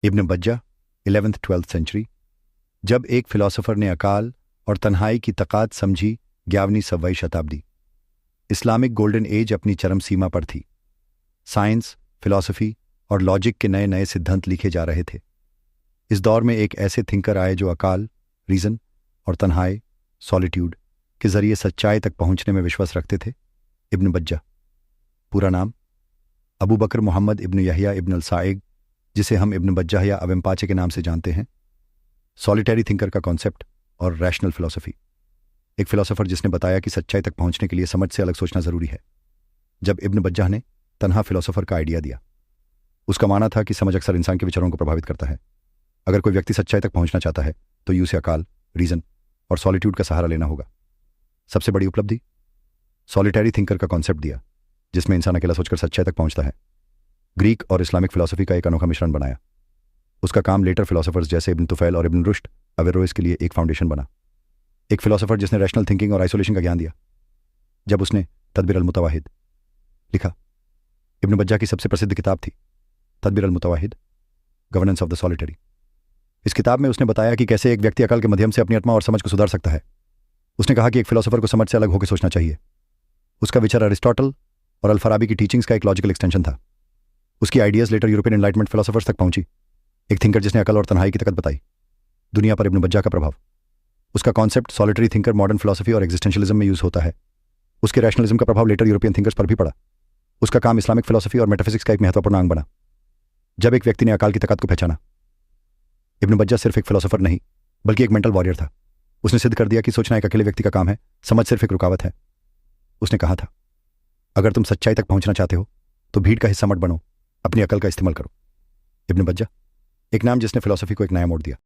इब्न बज्जा 11th-12th century. जब एक philosopher ने अकाल और तन्हाई की तकात समझी, 11वीं शताब्दी। इस्लामिक गोल्डन एज अपनी चरम सीमा पर थी। साइंस, फिलॉसफी और लॉजिक के नए नए सिद्धांत लिखे जा रहे थे। इस दौर में एक ऐसे थिंकर आए जो अकाल, रीज़न और तन्हाई, सॉलिट्यूड के जरिए सच्चाई तक पहुंचने में विश्वास रखते थे। इब्न बज्जा। पूरा नाम अबू बकर मोहम्मद इब्न यहया इब्न अल-साइग, जिसे हम इब्न बज्जा या अवेम्पाचे के नाम से जानते हैं। सॉलिटरी थिंकर का कॉन्सेप्ट और रैशनल फिलॉसफी। एक फिलोसोफर जिसने बताया कि सच्चाई तक पहुंचने के लिए समझ से अलग सोचना जरूरी है। जब इब्न बज्जा ने तन्हा फिलोसोफर का आइडिया दिया, उसका मानना था कि समझ अक्सर इंसान के विचारों को प्रभावित करता है। अगर कोई व्यक्ति सच्चाई तक पहुंचना चाहता है तो उसे अकाल, रीजन और सॉलिट्यूड का सहारा लेना होगा। सबसे बड़ी उपलब्धि, सॉलिटरी थिंकर का कॉन्सेप्ट दिया, जिसमें इंसान अकेला सोचकर सच्चाई तक पहुंचता है। ग्रीक और इस्लामिक फिलॉसफी का एक अनोखा मिश्रण बनाया। उसका काम लेटर फिलोसोफर्स जैसे इब्न तुफैल और इब्न रुश्द अवेरोइस के लिए एक फाउंडेशन बना। एक फिलोसोफर जिसने रैशनल थिंकिंग और आइसोलेशन का ज्ञान दिया। जब उसने तदबीर अल-मुतवाहिद लिखा, इब्न बज्जा की सबसे प्रसिद्ध किताब थी तदबीर अल-मुतवाहिद, गवर्नेंस ऑफ द सॉलिटरी। इस किताब में उसने बताया कि कैसे एक व्यक्ति अकल के माध्यम से अपनी आत्मा और समझ को सुधार सकता है। उसने कहा कि एक फिलोसोफर को समझ से अलग होकर सोचना चाहिए। उसका विचार अरिस्टोटल और अल-फराबी की टीचिंग्स का एक लॉजिकल एक्सटेंशन था। उसकी ideas later European enlightenment philosophers तक पहुंची। एक थिंकर जिसने अकल और तन्हाई की ताकत बताई। दुनिया पर इब्न बज्जा का प्रभाव। उसका concept solitary thinker modern philosophy और एग्जिस्टेंशियलिज्म में यूज होता है। उसके रैशनलिज्म का प्रभाव लेटर यूरोपियन थिंकर्स पर भी पड़ा। उसका काम इस्लामिक फिलोसफी और मेटाफिजिक्स का एक महत्वपूर्ण अंग बना। जब एक व्यक्ति ने अकाल की ताकत को पहचाना, इब्न बज्जा सिर्फ एक फिलोसोफर नहीं बल्कि एक मेंटल वॉरियर था। उसने सिद्ध कर दिया कि सोचना एक अकेले व्यक्ति का काम है, समझ सिर्फ एक रुकावट है। उसने कहा था, अगर तुम सच्चाई तक पहुंचना चाहते हो तो भीड़ का हिस्सा मत बनो, अपनी अकल का इस्तेमाल करो। इब्न बज्जा, एक नाम जिसने फिलोसफी को एक नया मोड़ दिया।